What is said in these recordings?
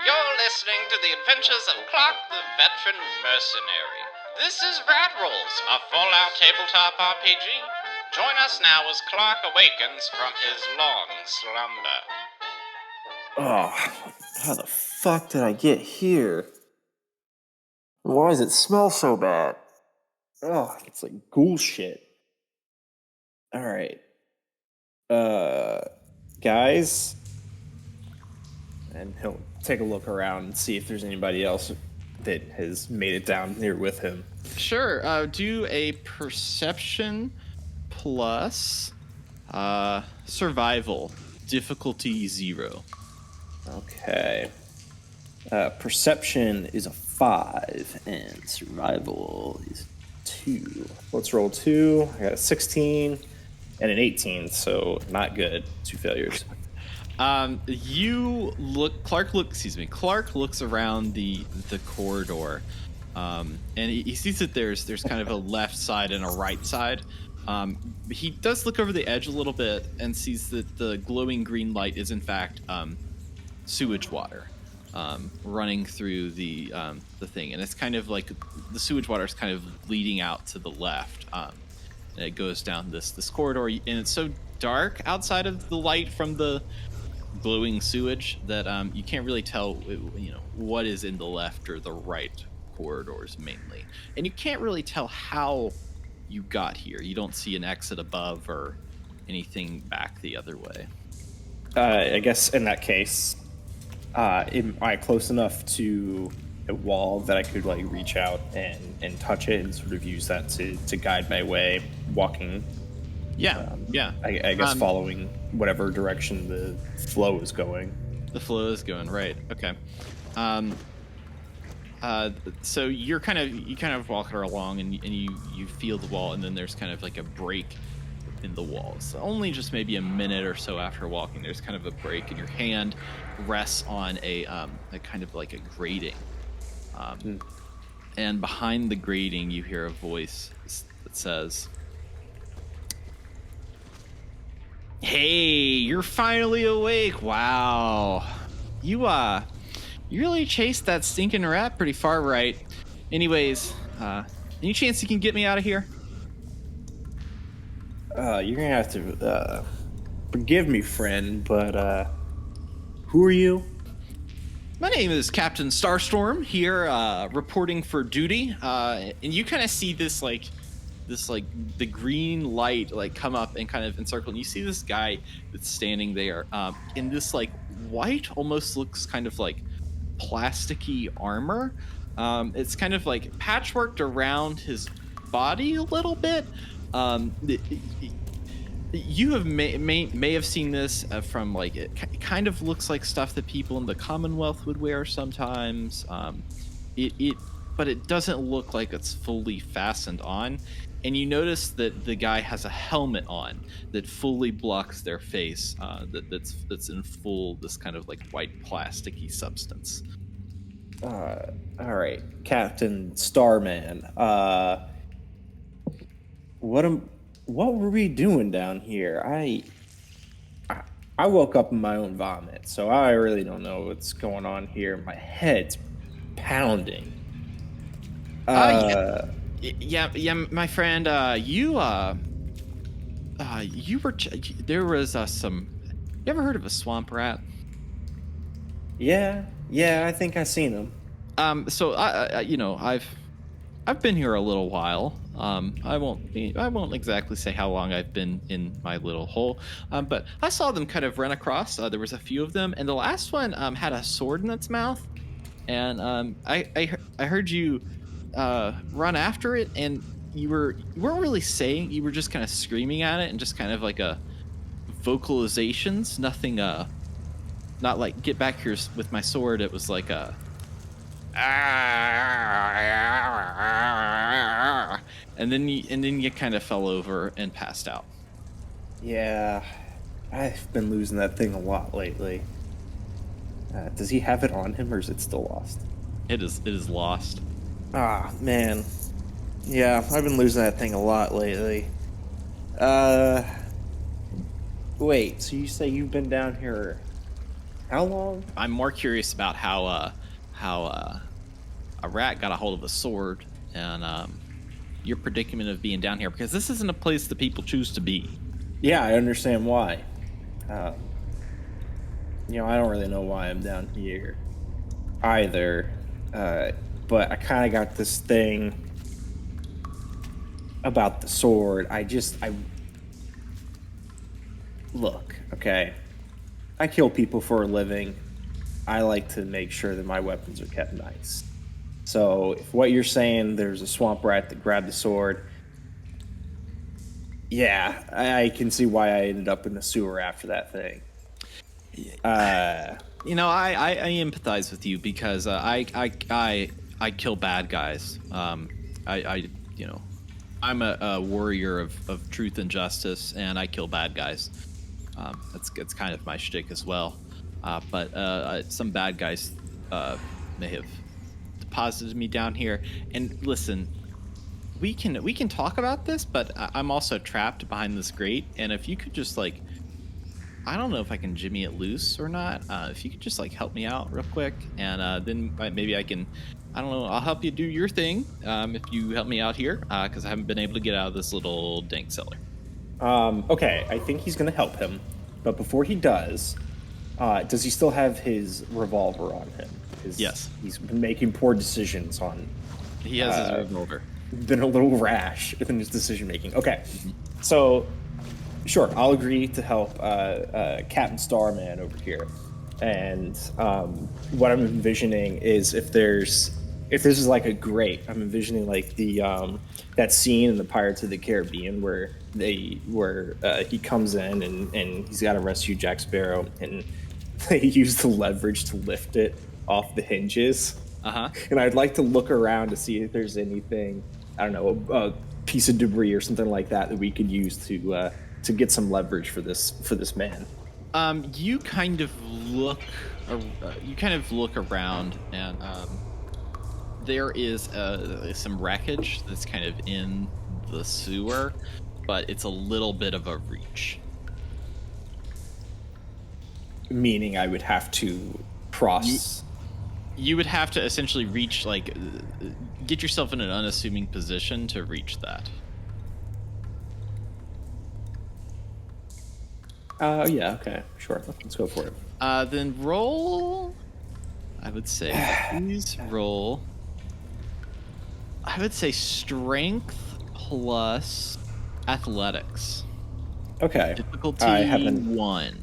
You're listening to the adventures of Clark the Veteran Mercenary. This is Rad Rolls, a Fallout tabletop RPG. Join us now as Clark awakens from his long slumber. Oh, how the fuck did I get here? Why does it smell so bad? Oh, it's like ghoul shit. Alright. Guys? And he'll take a look around and see if there's anybody else that has made it down here with him. Sure. Do a perception plus survival, difficulty 0. Okay. Perception is a 5, and survival is 2. Let's roll 2. I got a 16 and an 18, so not good. 2 failures. Clark looks around the corridor, and he sees that there's kind of a left side and a right side. He does look over the edge a little bit and sees that the glowing green light is in fact sewage water running through the thing, and it's kind of like the sewage water is kind of leading out to the left, and it goes down this corridor, and it's so dark outside of the light from the glowing sewage that you can't really tell what is in the left or the right corridors mainly, and you can't really tell how you got here. You don't see an exit above or anything back the other way. I guess in that case, am I close enough to a wall that I could like reach out and touch it and sort of use that to guide my way walking? I guess following whatever direction the flow is going. The flow is going, right. Okay. So you kind of walk along and you feel the wall, and then there's kind of like a break in the walls. Only just maybe a minute or so after walking, there's kind of a break, and your hand rests on a kind of like a grating. And behind the grating, you hear a voice that says, "Hey, you're finally awake. Wow. You really chased that stinking rat pretty far right. Anyways, any chance you can get me out of here?" You're gonna have to forgive me, friend, but who are you? My name is Captain Starstorm here, reporting for duty. And you kind of see this the green light like come up and kind of encircle, and you see this guy that's standing there in this like white, almost looks kind of like plasticky armor. It's kind of like patchworked around his body a little bit. You may have seen this from like it kind of looks like stuff that people in the Commonwealth would wear sometimes. But it doesn't look like it's fully fastened on. And you notice that the guy has a helmet on that fully blocks their face. That's in full this kind of like white plasticky substance. All right, Captain Starman. What were we doing down here? I woke up in my own vomit, so I really don't know what's going on here. My head's pounding. Yeah, my friend. You were. There was some. You ever heard of a swamp rat? Yeah, I think I've seen them. So I've been here a little while. I won't exactly say how long I've been in my little hole. But I saw them kind of run across. There was a few of them, and the last one had a sword in its mouth, and I heard you run after it, and you weren't really saying, you were just kind of screaming at it and just kind of like a vocalizations, nothing not like get back here with my sword. It was like a and then you kind of fell over and passed out. Yeah, I've been losing that thing a lot lately. Does he have it on him, or is it still lost? It is lost. Ah, man. Yeah, I've been losing that thing a lot lately. Wait, so you say you've been down here How long? I'm more curious about how a rat got a hold of a sword and your predicament of being down here, because this isn't a place that people choose to be. Yeah, I understand why. I don't really know why I'm down here either. But I kind of got this thing about the sword. Look, okay. I kill people for a living. I like to make sure that my weapons are kept nice. So if what you're saying, there's a swamp rat that grabbed the sword, yeah, I can see why I ended up in the sewer after that thing. I empathize with you because I kill bad guys. I'm a warrior of truth and justice, and I kill bad guys. That's kind of my shtick as well. But some bad guys may have deposited me down here. And listen, we can talk about this, but I'm also trapped behind this grate. And if you could just I don't know if I can jimmy it loose or not. If you could just help me out real quick, and then maybe I can. I don't know. I'll help you do your thing if you help me out here, because I haven't been able to get out of this little dank cellar. Okay, I think he's going to help him. But before he does he still have his revolver on him? Yes. He's been making poor decisions on... He has his revolver. Been a little rash in his decision-making. Okay, so, sure, I'll agree to help Captain Starman over here. And what I'm envisioning is if this is like a grate, I'm envisioning that scene in the Pirates of the Caribbean where he comes in and he's got to rescue Jack Sparrow, and they use the leverage to lift it off the hinges. And I'd like to look around to see if there's anything, I don't know, a piece of debris or something like that we could use to get some leverage for this man. You kind of look around, and there is some wreckage that's kind of in the sewer, but it's a little bit of a reach. Meaning I would have to cross... You would have to essentially reach, get yourself in an unassuming position to reach that. Yeah, okay, sure. Let's go for it. Then roll... I would say, please roll... I would say strength plus athletics. Okay. Difficulty I haven't... 1.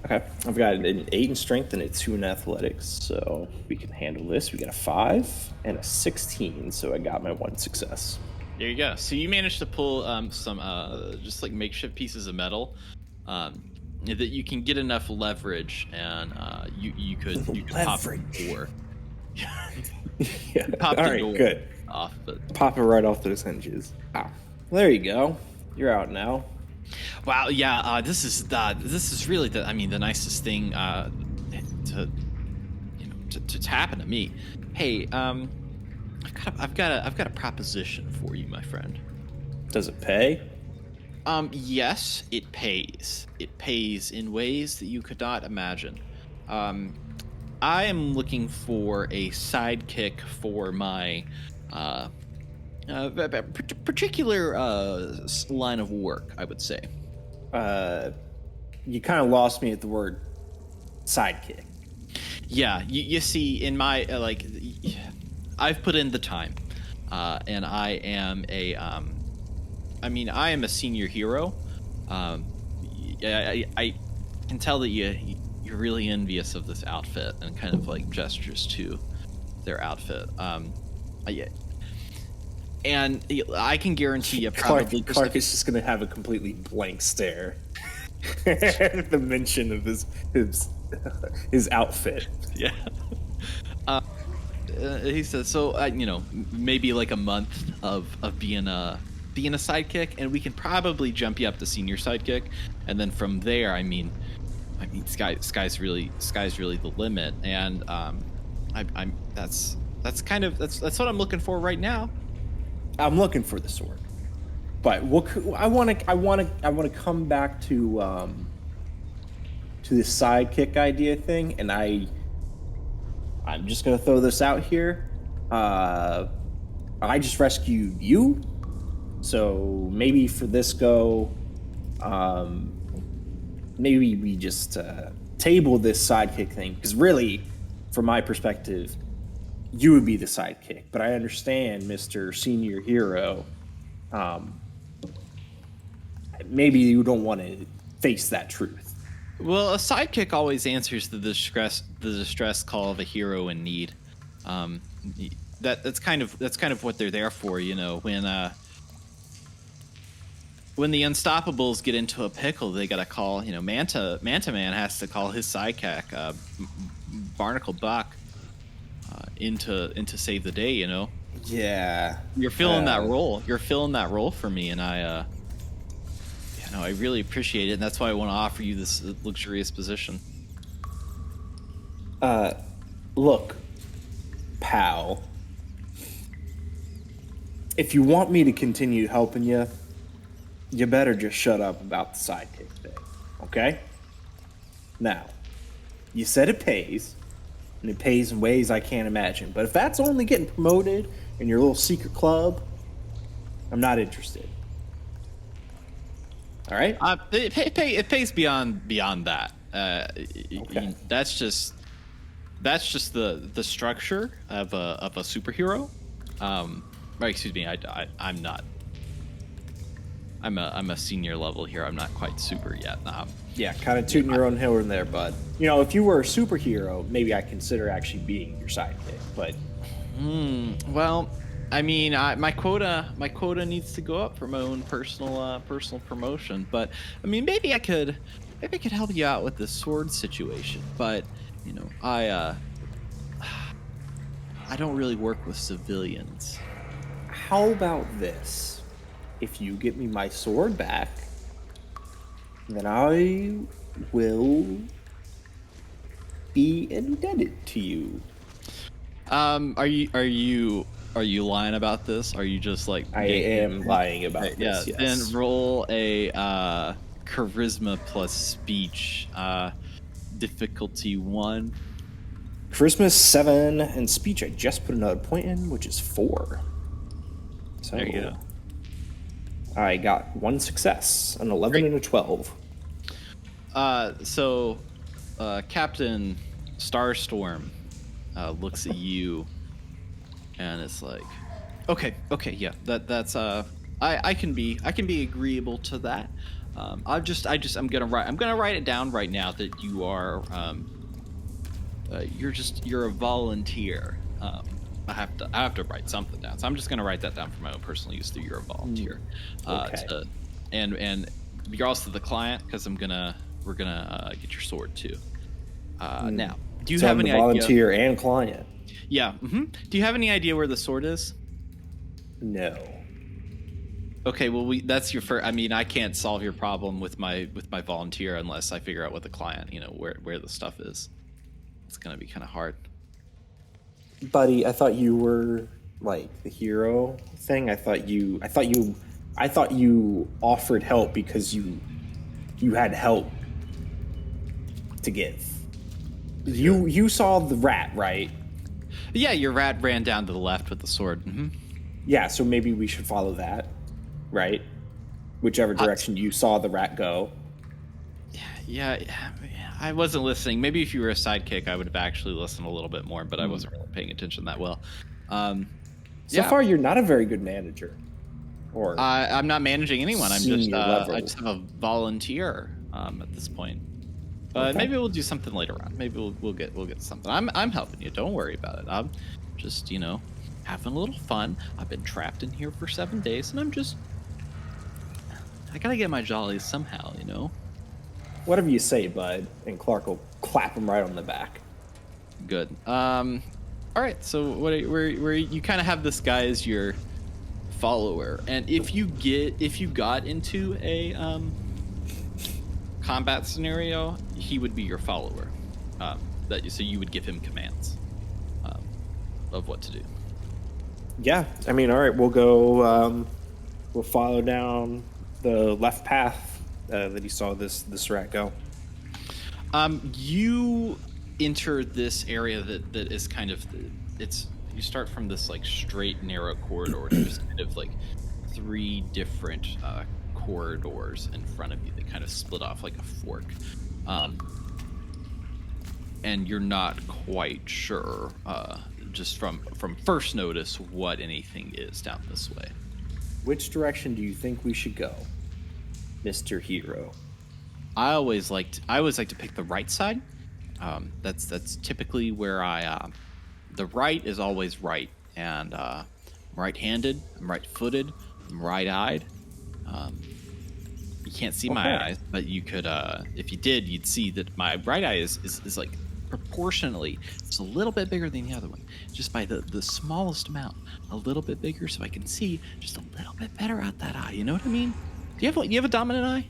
Okay, I've got an 8 in strength and a 2 in athletics, so we can handle this. We got a 5 and a 16, so I got my 1 success. There you go. So you managed to pull some just makeshift pieces of metal that you can get enough leverage, and you could pop the door. Yeah. All right, good. Off, but... Pop it right off those hinges. Ah, there you go. You're out now. Wow. Yeah. This is really the nicest thing to happen to me. Hey, I've got a proposition for you, my friend. Does it pay? Yes, it pays. It pays in ways that you could not imagine. I am looking for a sidekick for my particular line of work, I would say. You kind of lost me at the word sidekick. Yeah, you see, in my I've put in the time, and I am I am a senior hero. I can tell that you're really envious of this outfit, and kind of gestures to their outfit. And I can guarantee you probably... Clark is just going to have a completely blank stare at the mention of his outfit. Yeah. He says, so, maybe a month of being a sidekick, and we can probably jump you up to senior sidekick. And then from there, sky's really the limit. And that's what I'm looking for right now. I'm looking for the sword, but I want to come back to to this sidekick idea thing, and I'm just gonna throw this out here. I just rescued you, so maybe for this go, maybe we just table this sidekick thing, because really, from my perspective, you would be the sidekick. But I understand, Mr. Senior Hero, maybe you don't want to face that truth. Well, a sidekick always answers the distress call of a hero in need. That's kind of what they're there for, you know. When the Unstoppables get into a pickle, they gotta call, you know, Manta Man has to call his sidekick, Barnacle Buck, in to save the day, you know. Yeah, you're filling that role. You're filling that role for me, and I really appreciate it, and that's why I want to offer you this luxurious position. Look, pal, if you want me to continue helping you, you better just shut up about the sidekick thing, okay? Now, you said it pays, and it pays in ways I can't imagine, but if that's only getting promoted in your little secret club, I'm not interested. All right? It pays beyond that. Okay. That's just the structure of a superhero. Excuse me, I'm not. I'm a senior level here. I'm not quite super yet. Yeah, kind of tooting your own horn there, bud. You know, if you were a superhero, maybe I'd consider actually being your sidekick. But well, I mean, my quota needs to go up for my own personal promotion. But I mean, maybe I could help you out with this sword situation. But you know, I don't really work with civilians. How about this? If you get me my sword back, then I will be indebted to you. Are you lying about this? Are you just like... I am lying about this, yeah, yes. Then roll a charisma plus speech, difficulty 1. Charisma 7 and speech I just put another point in, which is 4. So There you go. I got 1 success, an 11 and a 12. So Captain Starstorm looks at you and it's like, okay, yeah, that's I can be agreeable to that. I'm gonna write it down right now that you are you're a volunteer. I have to write something down, so I'm just gonna write that down for my own personal use. That you're a volunteer, Okay. And you're also the client, because we're gonna get your sword too. Now, do you So have I'm any the volunteer idea? and client? Yeah. Do you have any idea where the sword is? No. Okay, well, that's your first. I mean, I can't solve your problem with my volunteer unless I figure out what the client, you know, where the stuff is. It's gonna be kind of hard. Buddy, I thought you were like the hero thing. I thought you offered help because you had help to give. You saw the rat, right? Yeah, your rat ran down to the left with the sword. Yeah, so maybe we should follow that, right? Whichever direction you saw the rat go. Yeah, I wasn't listening. Maybe if you were a sidekick, I would have actually listened a little bit more, but I wasn't really paying attention that well. So far, you're not a very good manager. Or I'm not managing anyone. I just level. have a volunteer at this point. Okay. Maybe we'll do something later on. Maybe we'll get something. I'm helping you. Don't worry about it. I'm just, you know, having a little fun. I've been trapped in here for 7 days, and I gotta get my jollies somehow, you know. Whatever you say, bud. And Clark will clap him right on the back. Good. All right. So where you kind of have this guy as your follower, and if you got into a combat scenario, he would be your follower. So you would give him commands of what to do. Yeah, I mean, all right, we'll go. We'll follow down the left path that he saw this rat go. You enter this area that is kind of you start from this like straight narrow corridor. There's kind of like 3 different corridors in front of you that kind of split off like a fork. And you're not quite sure, just from first notice, what anything is down this way. Which direction do you think we should go, Mr. Hero? I always like to pick the right side. That's typically where the right is always right, and I'm right-handed, I'm right-footed, I'm right-eyed. You can't see my eyes, but you could, if you did, you'd see that my right eye is like proportionally, it's a little bit bigger than the other one, just by the smallest amount, a little bit bigger, so I can see just a little bit better out that eye. You know what I mean? Do you have a dominant eye?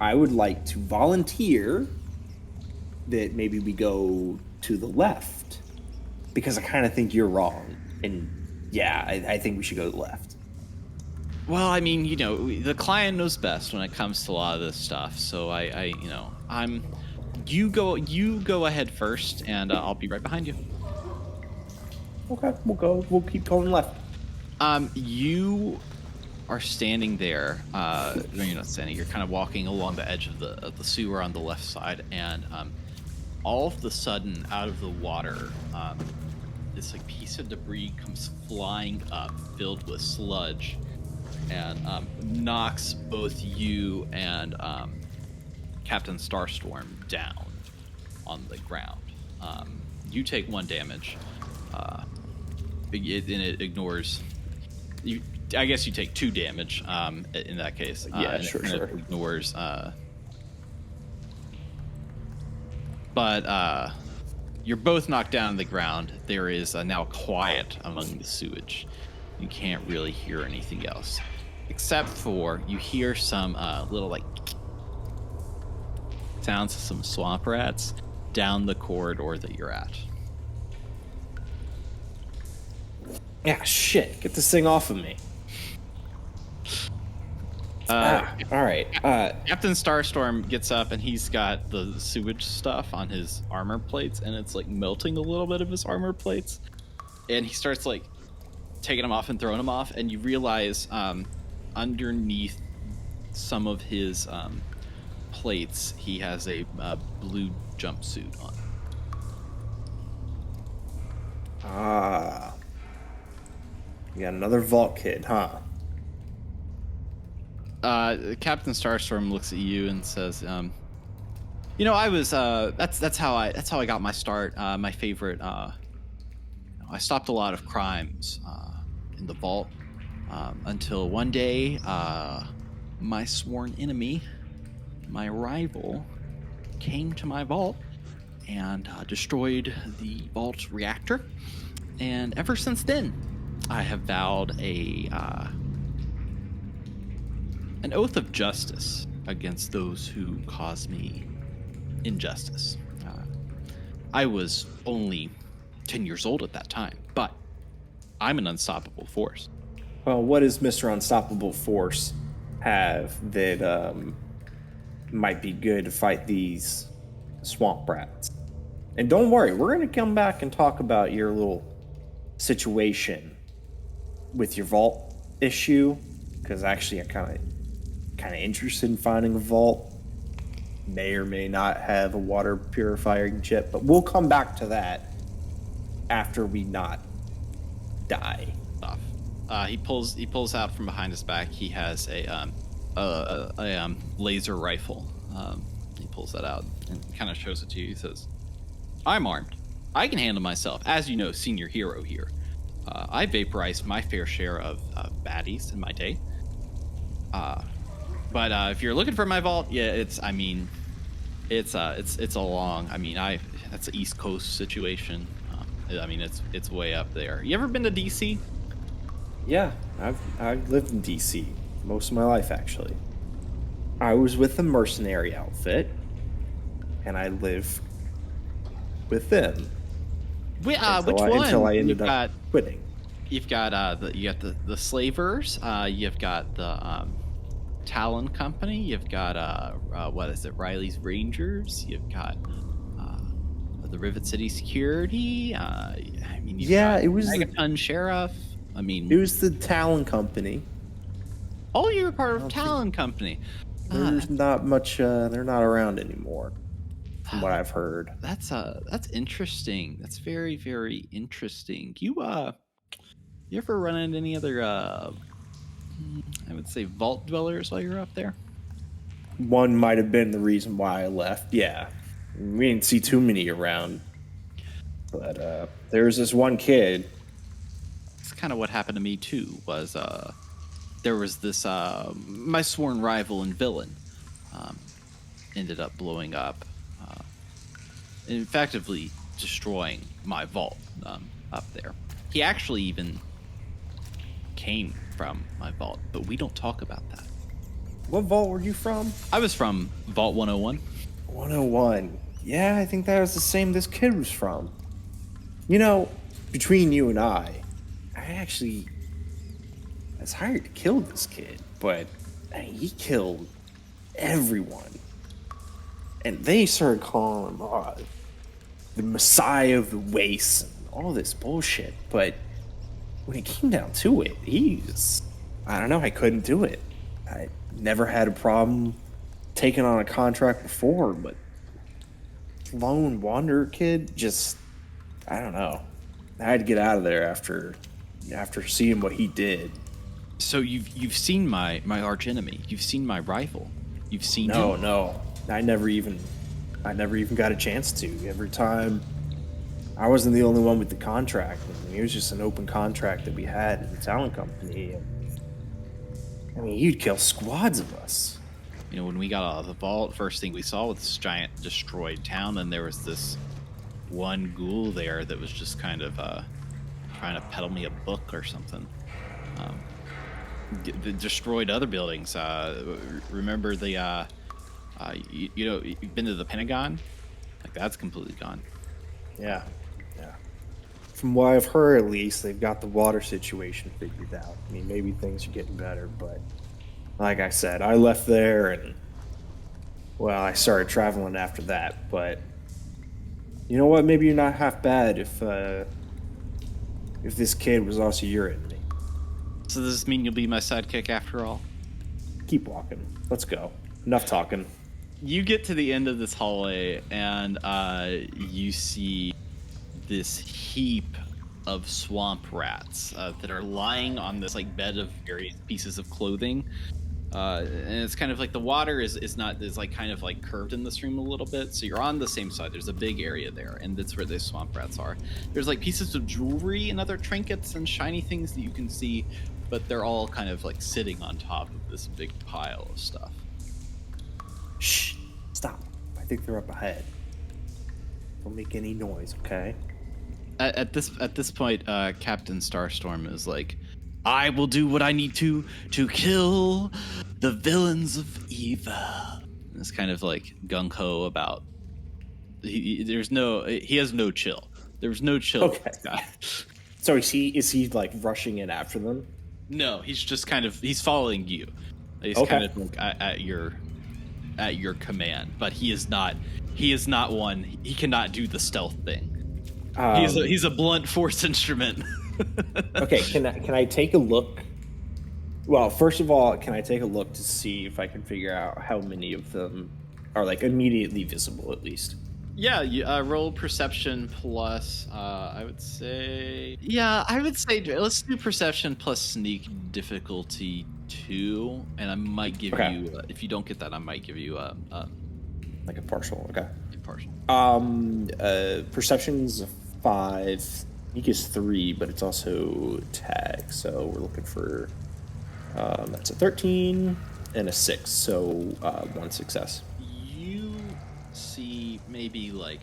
I would like to volunteer that maybe we go to the left, because I kind of think you're wrong, and yeah, I think we should go to the left. Well, I mean, the client knows best when it comes to a lot of this stuff, so you go ahead first, and I'll be right behind you. Okay, we'll keep going left. You are standing there. No, you're not standing. You're kind of walking along the edge of the sewer on the left side, and all of a sudden, out of the water, this like piece of debris comes flying up, filled with sludge, and knocks both you and Captain Starstorm down on the ground. You take 1 damage. It ignores you. I guess you take 2 damage in that case. Yeah, sure. It ignores. But you're both knocked down on the ground. There is now quiet among the sewage. You can't really hear anything else, except for you hear some little like sounds of some swamp rats down the corridor that you're at. Yeah, shit. Get this thing off of me. All right. Captain Starstorm gets up, and he's got the sewage stuff on his armor plates, and it's like melting a little bit of his armor plates. And he starts like taking them off and throwing them off, and you realize underneath some of his plates, he has a blue jumpsuit on. You got another vault kid, huh? Captain Starstorm looks at you and says, I was that's how I got my start. My favorite. I stopped a lot of crimes in the vault until one day my sworn enemy, my rival, came to my vault and destroyed the vault reactor. And ever since then, I have vowed an oath of justice against those who cause me injustice. I was only 10 years old at that time, but I'm an unstoppable force. Well, what does Mr. Unstoppable Force have that might be good to fight these swamp rats? And don't worry, we're going to come back and talk about your little situation with your vault issue, because actually I'm kind of interested in finding a vault. May or may not have a water purifying chip, but we'll come back to that after we not die. He pulls out from behind his back. He has a laser rifle. He pulls that out and kind of shows it to you. He says, "I'm armed. I can handle myself. As you know, senior hero here. I vaporized my fair share of baddies in my day. But if you're looking for my vault, yeah, it's a long. That's an East Coast situation. It's way up there. You ever been to DC? Yeah, I've lived in DC most of my life, actually. I was with the mercenary outfit, and I lived with them. Which one? Until I ended up quitting. You've got the slavers. You've got Talon Company. You've got what is it? Riley's Rangers. You've got the Rivet City Security. I mean, you've got it was Megaton Sheriff. I mean, it was the Talon Company. oh, you're a part of Talon Company. There's not much. They're not around anymore, from what I've heard. That's interesting. That's very, very interesting. You ever run into any other I would say vault dwellers while you're up there? One might have been the reason why I left. Yeah, we didn't see too many around, but there was this one kid. It's kind of what happened to me too. Was there was this my sworn rival and villain ended up blowing up, and effectively destroying my vault up there. He actually even came from my vault, but we don't talk about that. What vault were you from? I was from Vault 101. 101. Yeah, I think that was the same this kid was from. You know, between you and I was hired to kill this kid, but he killed everyone. And they started calling him the Messiah of the Wastes and all this bullshit. But when it came down to it, I don't know, I couldn't do it. I never had a problem taking on a contract before, but lone wanderer kid, I don't know. I had to get out of there after seeing what he did. So you've seen my arch enemy. You've seen my rival. You've seen him. No. I never even got a chance to. Every time, I wasn't the only one with the contract. I mean, it was just an open contract that we had in the Talon Company. I mean, you'd kill squads of us. You know, when we got out of the vault, first thing we saw was this giant destroyed town, and there was this one ghoul there that was just kind of trying to peddle me a book or something. The destroyed other buildings. Remember the you've been to the Pentagon? Like, that's completely gone. Yeah. From what I've heard, at least, they've got the water situation figured out. I mean, maybe things are getting better, but like I said, I left there and, well, I started traveling after that, but you know what? Maybe you're not half bad if this kid was also your enemy. So does this mean you'll be my sidekick after all? Keep walking. Let's go. Enough talking. You get to the end of this hallway, and you see this heap of swamp rats that are lying on this like bed of various pieces of clothing, and it's kind of like the water is like kind of like curved in this room a little bit, so you're on the same side. There's a big area there, and that's where the swamp rats are. There's like pieces of jewelry and other trinkets and shiny things that you can see, but they're all kind of like sitting on top of this big pile of stuff. Shh! Stop. I think they're up ahead. Don't make any noise, okay? At this point, Captain Starstorm is like, I will do what I need to kill the villains of evil. And it's kind of like gung ho about. He has no chill. There's no chill. Okay. With this guy. So is he like rushing in after them? No, he's following you. He's Okay. kind of like at your command, but he is not one. He cannot do the stealth thing. He's a blunt force instrument. Okay, can I take a look? Well, first of all, can I take a look to see if I can figure out how many of them are like immediately visible, at least? Yeah, you, roll perception plus. I would say let's do perception plus sneak difficulty 2, and I might give you. If you don't get that, I might give you Like a partial. Okay. a partial. Perception's 5. Sneak is 3, but it's also tag. So we're looking for that's a 13 and a 6. So 1 success. You see maybe like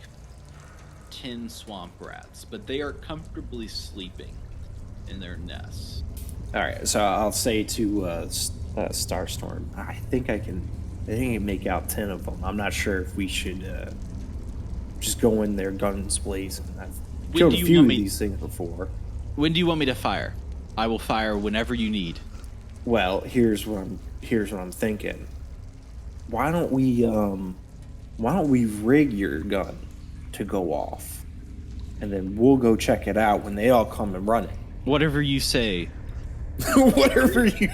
10 swamp rats, but they are comfortably sleeping in their nests. All right. So I'll say to Starstorm, I think I can make out 10 of them. I'm not sure if we should just go in there guns blazing. I've killed a few of these things before. When do you want me to fire? I will fire whenever you need. Well, here's what I'm thinking. Why don't we rig your gun to go off, and then we'll go check it out when they all come and run it. Whatever you say. Whatever you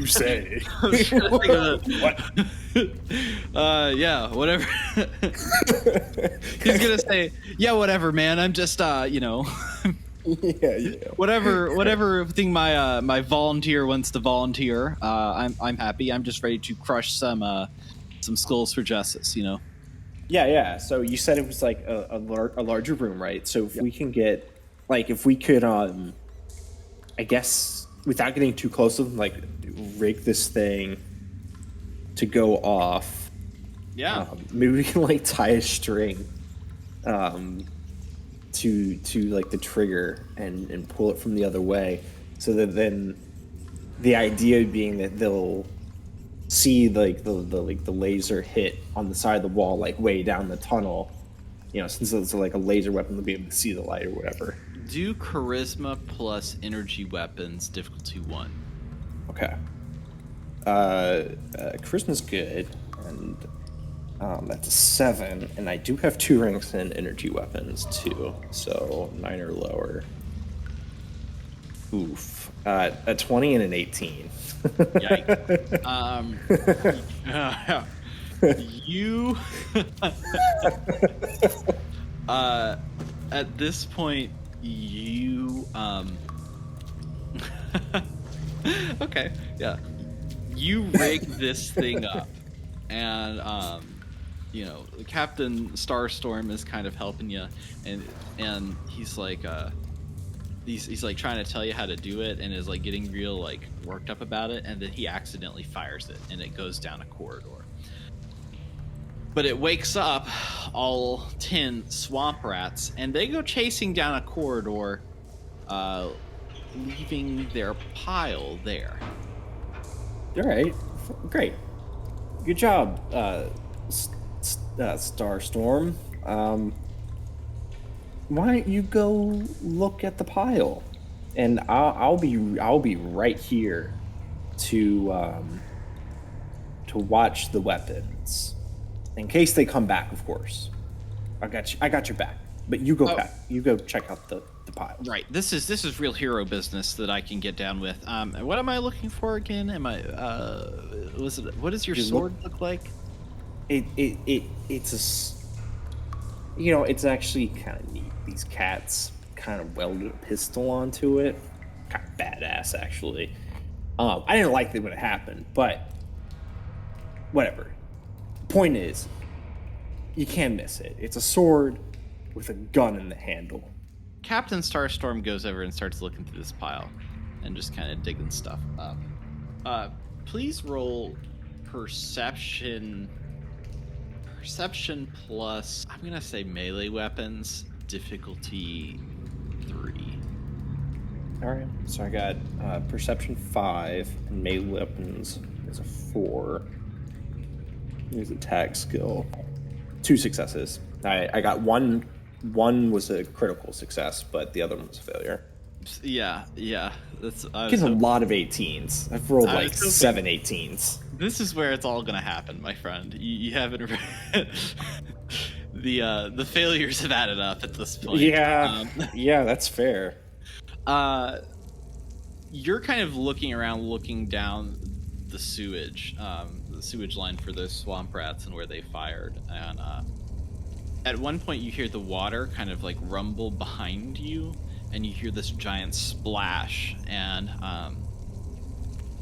say. What? Yeah, whatever. He's gonna say, yeah, whatever, man. I'm just, Yeah. whatever thing my volunteer wants to volunteer. I'm happy. I'm just ready to crush some skulls for justice. Yeah. So you said it was like a larger room, right? So if we can get, like, if we could, I guess without getting too close to them, like, rig this thing to go off. Yeah. Maybe we can like tie a string, to like the trigger and pull it from the other way, so that then the idea being that they'll see like the laser hit on the side of the wall, like way down the tunnel. Since it's like a laser weapon, they'll be able to see the light or whatever. Do charisma plus energy weapons, difficulty 1. Okay. Charisma's good, and that's a 7, and I do have 2 ranks in energy weapons too, so 9 or lower. Oof. A 20 and an 18. Yikes. You at this point you okay, yeah, you rig this thing up, and Captain Starstorm is kind of helping you, and he's like he's like trying to tell you how to do it, and is like getting real like worked up about it, and then he accidentally fires it, and it goes down a corridor. But it wakes up all 10 swamp rats, and they go chasing down a corridor, leaving their pile there. All right, great, good job, Starstorm. Why don't you go look at the pile, and I'll be right here to watch the weapons. In case they come back, of course. I got your back. But you go back. You go check out the pile. Right. This is real hero business that I can get down with. What am I looking for again? What does your sword look like? It's it's actually kind of neat. These cats kind of welded a pistol onto it. Kind of badass, actually. I didn't like it when it happened, but whatever. Point is, you can't miss it. It's a sword with a gun in the handle. Captain Starstorm goes over and starts looking through this pile and just kind of digging stuff up. Please roll perception plus, I'm gonna say melee weapons, difficulty 3. All right, so I got perception 5 and melee weapons is a 4. Here's attack skill. 2 successes. I got one was a critical success, but the other one was a failure. Yeah. That's getting a lot of 18s. I've rolled like 7 18s. This is where it's all gonna happen, my friend. You haven't the failures have added up at this point. Yeah, yeah, that's fair. You're kind of looking around, looking down the sewage line for those swamp rats and where they fired, and at one point you hear the water kind of like rumble behind you, and you hear this giant splash, and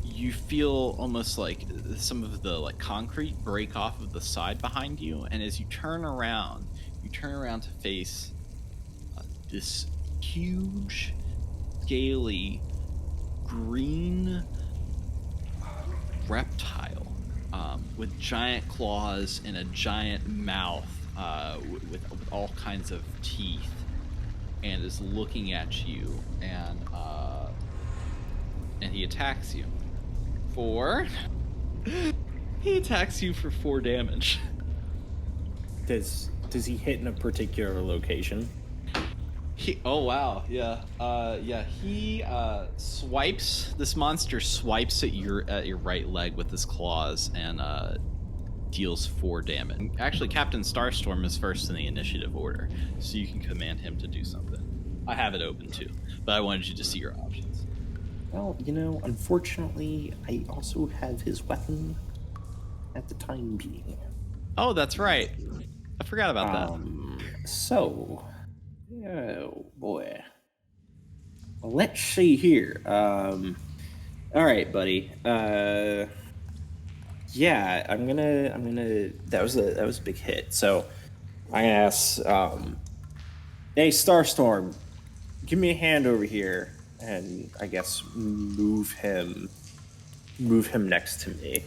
you feel almost like some of the like concrete break off of the side behind you, and as you turn around to face this huge, scaly, green reptile with giant claws and a giant mouth with all kinds of teeth, and is looking at you, and he attacks you for 4 damage. Does he hit in a particular location? Oh wow, yeah, He swipes. This monster swipes at your right leg with his claws and deals 4 damage. Actually, Captain Starstorm is first in the initiative order, so you can command him to do something. I have it open too, but I wanted you to see your options. Well, unfortunately, I also have his weapon at the time being. Oh, that's right. I forgot about that. So, oh boy. Well, let's see here. All right, buddy. Yeah, I'm gonna. That was a big hit. So, I'm gonna ask. Hey, Starstorm, give me a hand over here, and I guess move him next to me.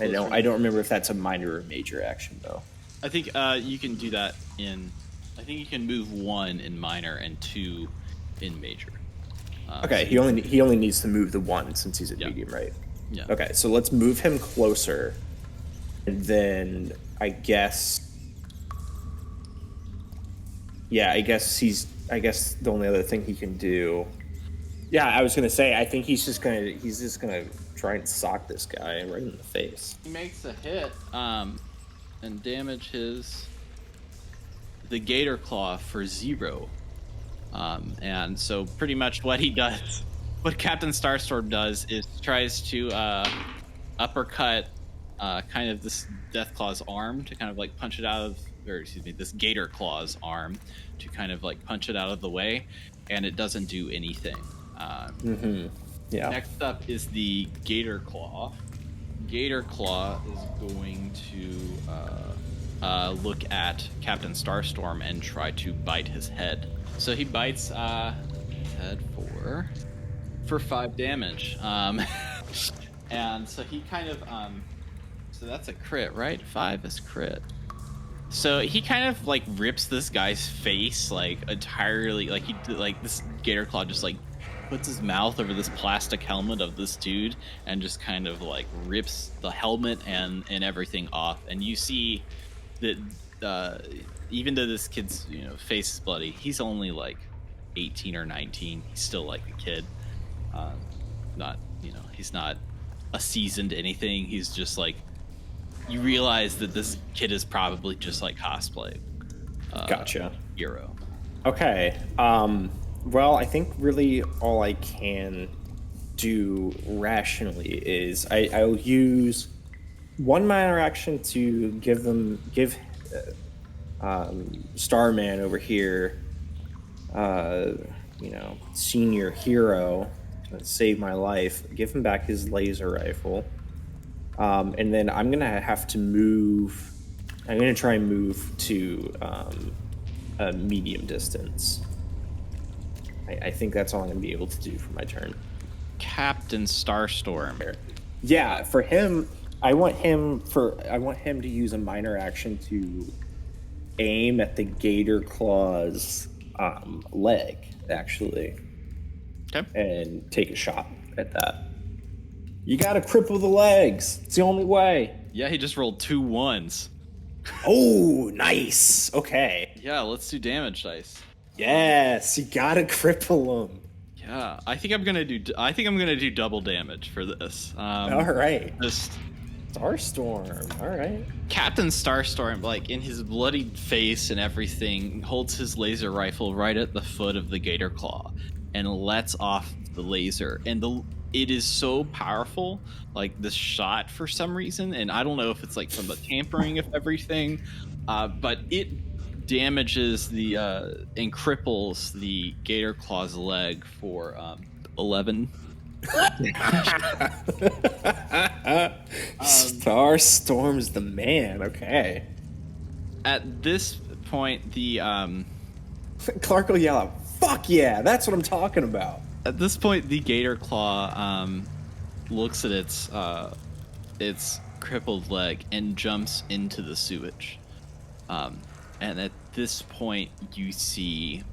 I don't remember if that's a minor or major action though. I think you can do that in. I think you can move 1 in minor and 2 in major. Okay, so he only needs to move the 1 since he's a medium, right? Yeah. Okay, so let's move him closer, and then I guess. Yeah, I guess the only other thing he can do. Yeah, I was gonna say I think he's just gonna try and sock this guy right in the face. He makes a hit, and damages the Gator Claw for 0. And so pretty much what he does, what Captain Starstorm does is tries to uppercut kind of this Deathclaw's arm to kind of like punch it out of, or excuse me, this Gator Claw's arm to kind of like punch it out of the way, and it doesn't do anything. Yeah. Next up is the Gator Claw. Gator Claw is going to look at Captain Starstorm and try to bite his head. So he bites his head for 5 damage. And so he kind of so that's a crit, right? 5 is crit. So he kind of like rips this guy's face like entirely, like this Gator Claw just like puts his mouth over this plastic helmet of this dude and just kind of like rips the helmet and everything off. And you see that even though this kid's face is bloody, he's only like 18 or 19. He's still like a kid. Not he's not a seasoned anything. He's just like, you realize that this kid is probably just like cosplay. Gotcha. Hero. Okay. Well, I think really all I can do rationally is I'll use 1 minor action to give Starman over here, senior hero, save my life. Give him back his laser rifle, and then I'm gonna have to move. I'm gonna try and move to a medium distance. I think that's all I'm gonna be able to do for my turn. Captain Starstorm. Yeah, for him, I want him to use a minor action to aim at the Gator Claw's leg, actually. Okay. And take a shot at that. You gotta cripple the legs. It's the only way. Yeah, he just rolled 2 1s. Oh, nice. Okay. Yeah, let's do damage dice. Yes, you gotta cripple him. Yeah, I think I'm gonna do double damage for this. All right. Just Starstorm. All right. Captain Starstorm, like in his bloodied face and everything, holds his laser rifle right at the foot of the Gator Claw and lets off the laser. And it is so powerful, like this shot for some reason, and I don't know if it's like from the tampering of everything, but it damages the and cripples the Gator Claw's leg for 11. Starstorm's the man. Okay. At this point, the Clark will yell out, "Fuck yeah! That's what I'm talking about." At this point, the Gator Claw looks at its crippled leg and jumps into the sewage. And at this point, you see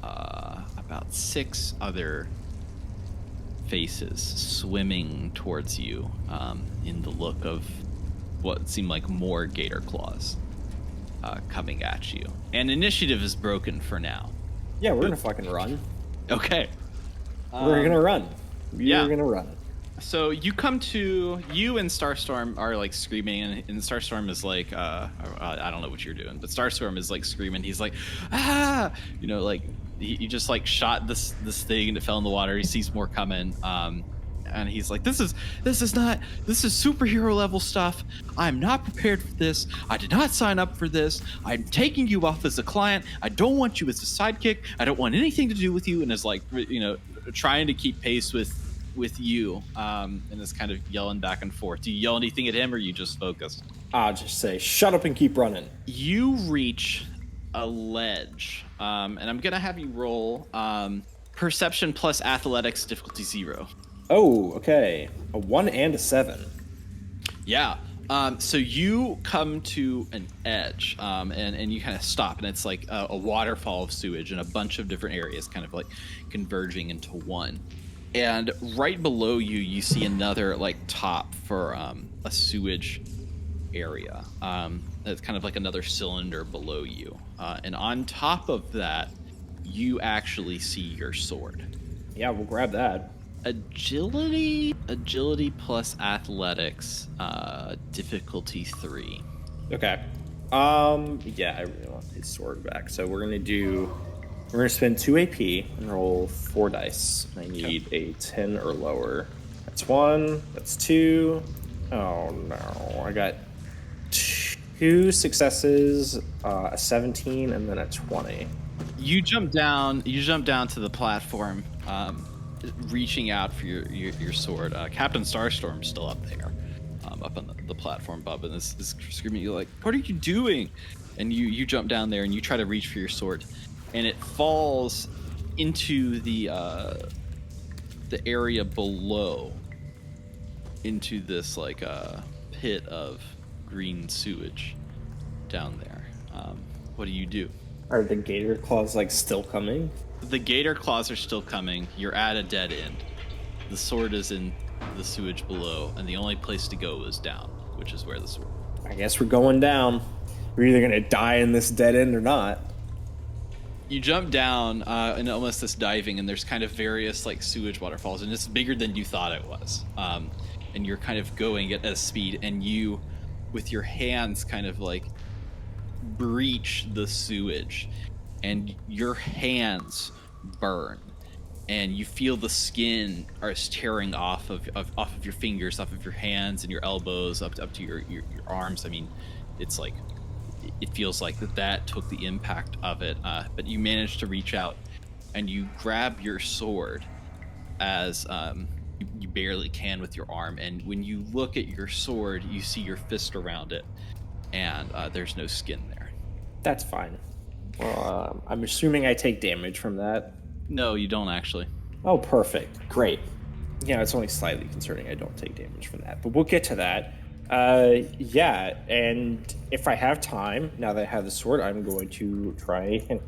about 6 other faces swimming towards you in the look of what seem like more Gator Claws coming at you. And initiative is broken for now. Yeah, we're gonna fucking run. Okay. We're gonna run. Yeah. We're gonna run. So you and Starstorm are like screaming, and Starstorm is like, I don't know what you're doing, but Starstorm is like screaming. He's like, ah, you know, like he just like shot this thing and it fell in the water. He sees more coming, and he's like, this is superhero level stuff. I'm not prepared for this. I did not sign up for this. I'm taking you off as a client. I don't want you as a sidekick. I don't want anything to do with you. And is like, you know, trying to keep pace with you, and is kind of yelling back and forth. Do you yell anything at him, or you just focus? I'll just say, shut up and keep running. You reach a ledge, and I'm gonna have you roll perception plus athletics, difficulty 0. Oh, okay. A 1 and a 7. Yeah. So you come to an edge, and you kind of stop, and it's like a waterfall of sewage in a bunch of different areas, kind of like converging into one. And right below you, you see another like top for a sewage area. It's kind of like another cylinder below you. And on top of that, you actually see your sword. Yeah, we'll grab that. Agility plus athletics, difficulty 3. Okay. Yeah, I really want his sword back. So we're gonna spend 2 AP and roll 4 dice. I need a 10 or lower. That's 1. That's 2. Oh no, I got 2 successes, a 17, and then a 20. You jump down to the platform, reaching out for your sword. Captain Starstorm's still up there, up on the platform above, and is screaming at you like, what are you doing? And you jump down there and you try to reach for your sword, and it falls into the area below, into this like pit of green sewage down there. What do? Are the gator claws like still coming? The gator claws are still coming. You're at a dead end. The sword is in the sewage below, and the only place to go is down, which is where the sword. I guess we're going down. We're either gonna die in this dead end or not. You jump down in almost this diving, and there's kind of various like sewage waterfalls, and it's bigger than you thought it was. And you're kind of going at a speed, and you, with your hands, kind of like breach the sewage, and your hands burn, and you feel the skin is tearing off of your fingers, off of your hands and your elbows, up to your arms. I mean, it's like, it feels like that took the impact of it, but you managed to reach out and you grab your sword as you barely can with your arm, and when you look at your sword, you see your fist around it, and there's no skin there. That's fine. Well, I'm assuming I take damage from that. No, you don't actually. Oh, perfect. Great. Yeah, it's only slightly concerning I don't take damage from that, but we'll get to that. Yeah, and if I have time, now that I have the sword, I'm going to try and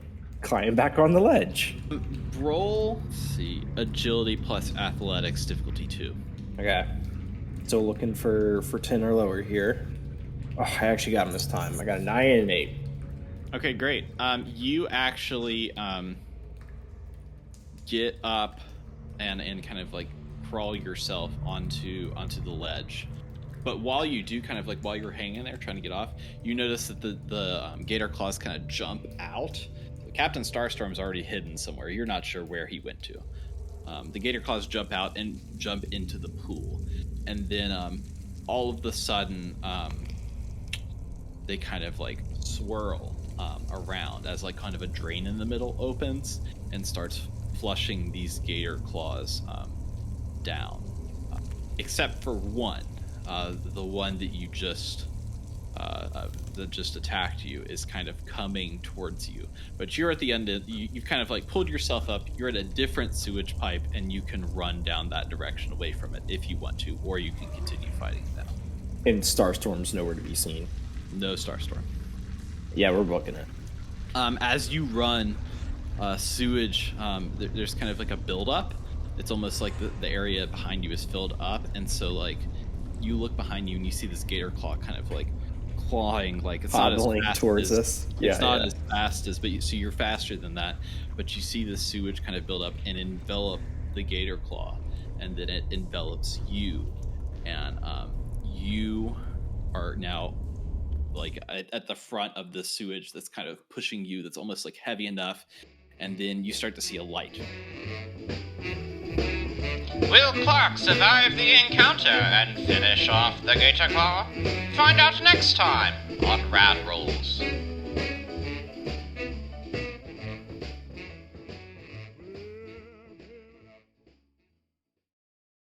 climb back on the ledge. Roll, let's see, agility plus athletics, difficulty 2. Okay. So looking for 10 or lower here. Oh, I actually got him this time. I got a 9 and an 8. Okay, great. You actually get up and kind of like crawl yourself onto the ledge. But while you do, kind of like while you're hanging there trying to get off, you notice that the gator claws kind of jump out. Captain Starstorm's already hidden somewhere. You're not sure where he went to. The gator claws jump out and jump into the pool. And then all of the sudden, they kind of like swirl around as like kind of a drain in the middle opens and starts flushing these gator claws down. Except for one. The one that you just that just attacked you is kind of coming towards you, but you're at the end of, you've kind of like pulled yourself up. You're at a different sewage pipe, and you can run down that direction away from it if you want to, or you can continue fighting them. And Starstorm's nowhere to be seen. No Starstorm. Yeah, we're booking it. As you run, sewage, there's kind of like a buildup. It's almost like the area behind you is filled up, and so like you look behind you and you see this gator claw kind of like clawing, like it's not as Hobbling fast towards as, us. It's not as fast as, but so you're faster than that. But you see the sewage kind of build up and envelop the gator claw, and then it envelops you, and you are now like at the front of the sewage that's kind of pushing you. That's almost like heavy enough, and then you start to see a light. Will Clark survive the encounter and finish off the gator claw? Find out next time on Rad Rolls.